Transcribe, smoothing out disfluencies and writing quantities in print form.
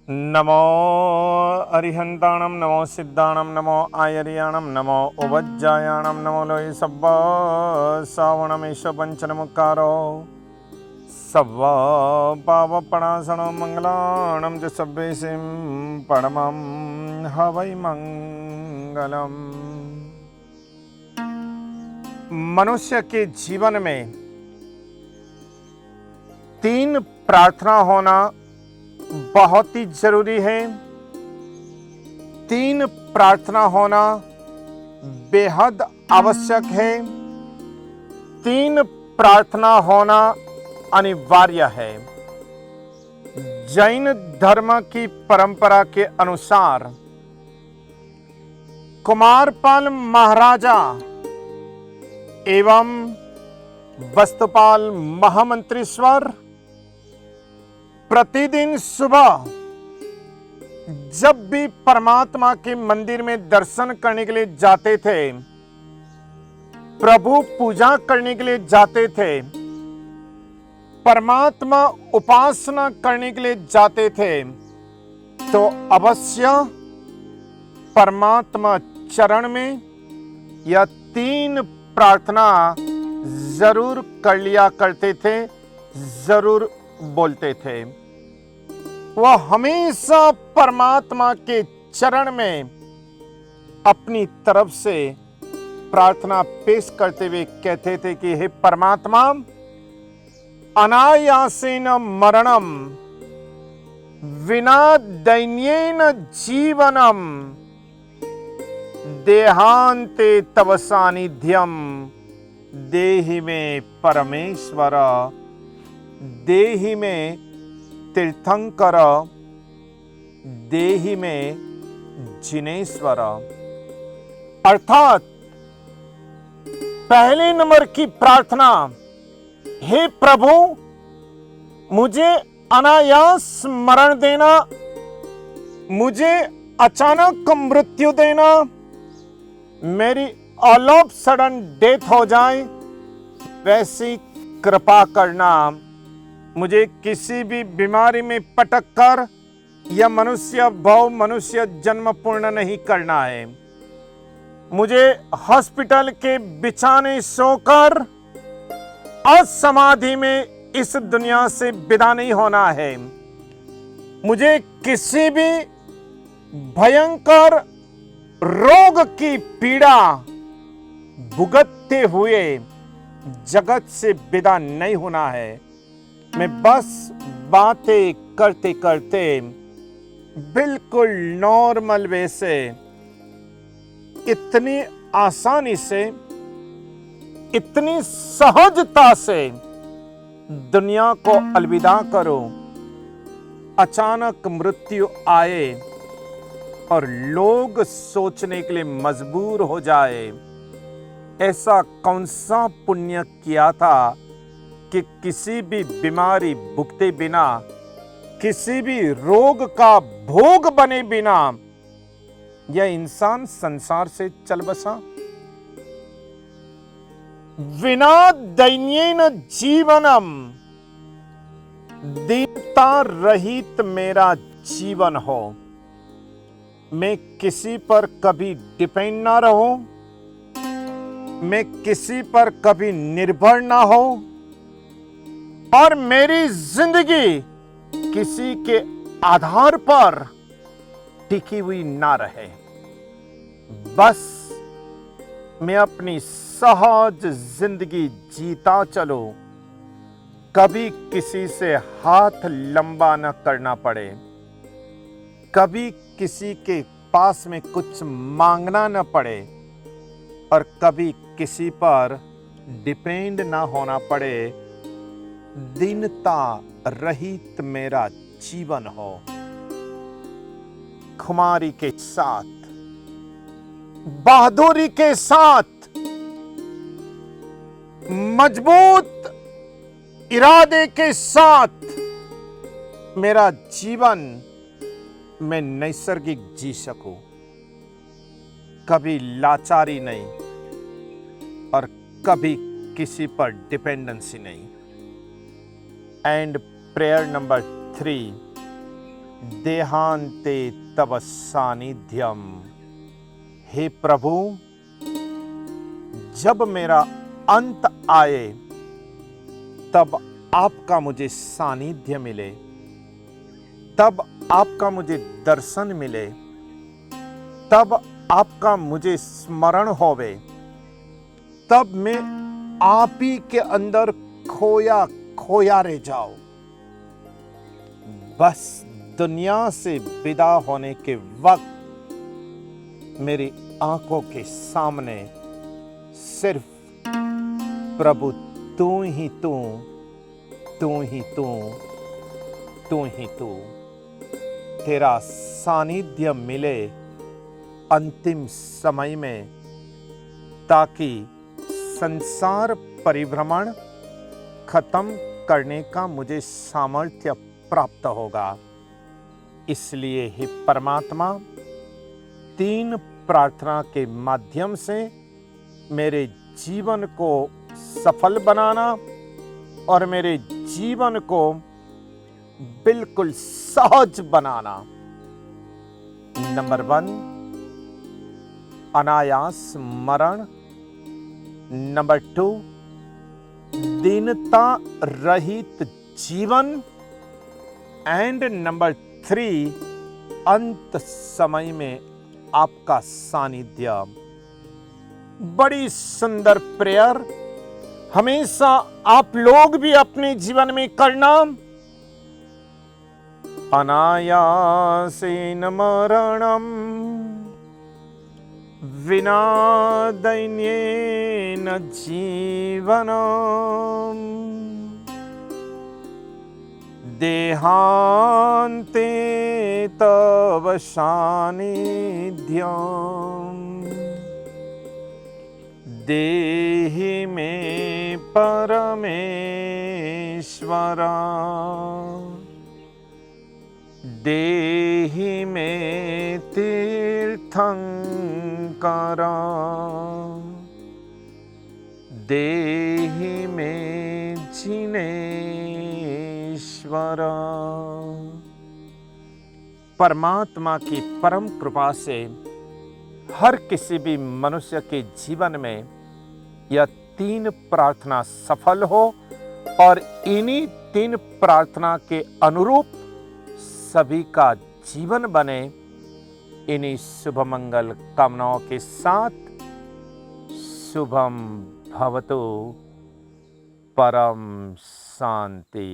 नमो अरिहंताणं नमो सिद्धाणं नमो आयर्याणं नमो उवज्जायाणं नमो लोय सब्ब सावणमेश पंचनमुकारो सब्ब पावपणासनो मंगलाणं च सब्बेसिं परमं हवै मंगलम। मनुष्य के जीवन में 3 प्रार्थना होना बहुत ही जरूरी है। 3 प्रार्थना होना बेहद आवश्यक है। 3 प्रार्थना होना अनिवार्य है। जैन धर्म की परंपरा के अनुसार कुमारपाल महाराजा एवं वस्तुपाल महामंत्रीश्वर प्रतिदिन सुबह जब भी परमात्मा के मंदिर में दर्शन करने के लिए जाते थे, प्रभु पूजा करने के लिए जाते थे, परमात्मा उपासना करने के लिए जाते थे, तो अवश्य परमात्मा चरण में यह 3 प्रार्थना जरूर कर लिया करते थे, जरूर बोलते थे। वह हमेशा परमात्मा के चरण में अपनी तरफ से प्रार्थना पेश करते हुए कहते थे कि हे परमात्मा, अनायासेन मरणम विना दैन्येन जीवनम देहांते तव सानिध्यम देहि में परमेश्वर देहि में तीर्थंकर देहि में जिनेश्वर। अर्थात पहले नंबर की प्रार्थना, हे प्रभु मुझे अनायास मरण देना, मुझे अचानक मृत्यु देना, मेरी ऑल ऑफ सडन डेथ हो जाए वैसी कृपा करना। मुझे किसी भी बीमारी में पटक कर यह मनुष्य भव मनुष्य जन्म पूर्ण नहीं करना है। मुझे हॉस्पिटल के बिछाने सोकर असमाधि में इस दुनिया से विदा नहीं होना है। मुझे किसी भी भयंकर रोग की पीड़ा भुगतते हुए जगत से विदा नहीं होना है। मैं बस बातें करते करते बिल्कुल नॉर्मल वे से, इतनी आसानी से, इतनी सहजता से दुनिया को अलविदा करो। अचानक मृत्यु आए और लोग सोचने के लिए मजबूर हो जाए, ऐसा कौन सा पुण्य किया था कि किसी भी बीमारी भुगते बिना, किसी भी रोग का भोग बने बिना यह इंसान संसार से चल बसा। विना दैन्येन जीवनम, दीनता रहित मेरा जीवन हो। मैं किसी पर कभी डिपेंड ना रहूं, मैं किसी पर कभी निर्भर ना हो, और मेरी जिंदगी किसी के आधार पर टिकी हुई ना रहे। बस मैं अपनी सहज जिंदगी जीता चलो, कभी किसी से हाथ लंबा न करना पड़े, कभी किसी के पास में कुछ मांगना न पड़े, और कभी किसी पर डिपेंड ना होना पड़े। दीनता रहित मेरा जीवन हो। खुमारी के साथ, बहादुरी के साथ, मजबूत इरादे के साथ मेरा जीवन मैं नैसर्गिक जी सकूं। कभी लाचारी नहीं और कभी किसी पर डिपेंडेंसी नहीं। एंड प्रेयर नंबर 3, देहांते तव सानिध्यम। हे प्रभु, जब मेरा अंत आए तब आपका मुझे सानिध्य मिले, तब आपका मुझे दर्शन मिले, तब आपका मुझे स्मरण होवे, तब मैं आप ही के अंदर खोया खोया रह जाओ। बस दुनिया से विदा होने के वक्त मेरी आंखों के सामने सिर्फ प्रभु तू ही तू, तू ही तू, तू ही तू, तेरा सानिध्य मिले अंतिम समय में, ताकि संसार परिभ्रमण खत्म करने का मुझे सामर्थ्य प्राप्त होगा। इसलिए हे परमात्मा, 3 प्रार्थना के माध्यम से मेरे जीवन को सफल बनाना और मेरे जीवन को बिल्कुल सहज बनाना। नंबर 1, अनायास मरण। नंबर 2, दीनता रहित जीवन। एंड नंबर 3, अंत समय में आपका सानिध्य। बड़ी सुंदर प्रेयर, हमेशा आप लोग भी अपने जीवन में करना। अनायासेन मरणम विना दैन्येन जीवनम, देहांते तव सानिध्यम, देहि मे परमेश्वर, देहि मे तीर्थंकर, देहि मे जिनेश्वर। परमात्मा की परम कृपा से हर किसी भी मनुष्य के जीवन में यह 3 प्रार्थना सफल हो और इन्हीं 3 प्रार्थना के अनुरूप सभी का जीवन बने। इन्हीं शुभ मंगल कामनाओं के साथ शुभम भवतु। परम शांति।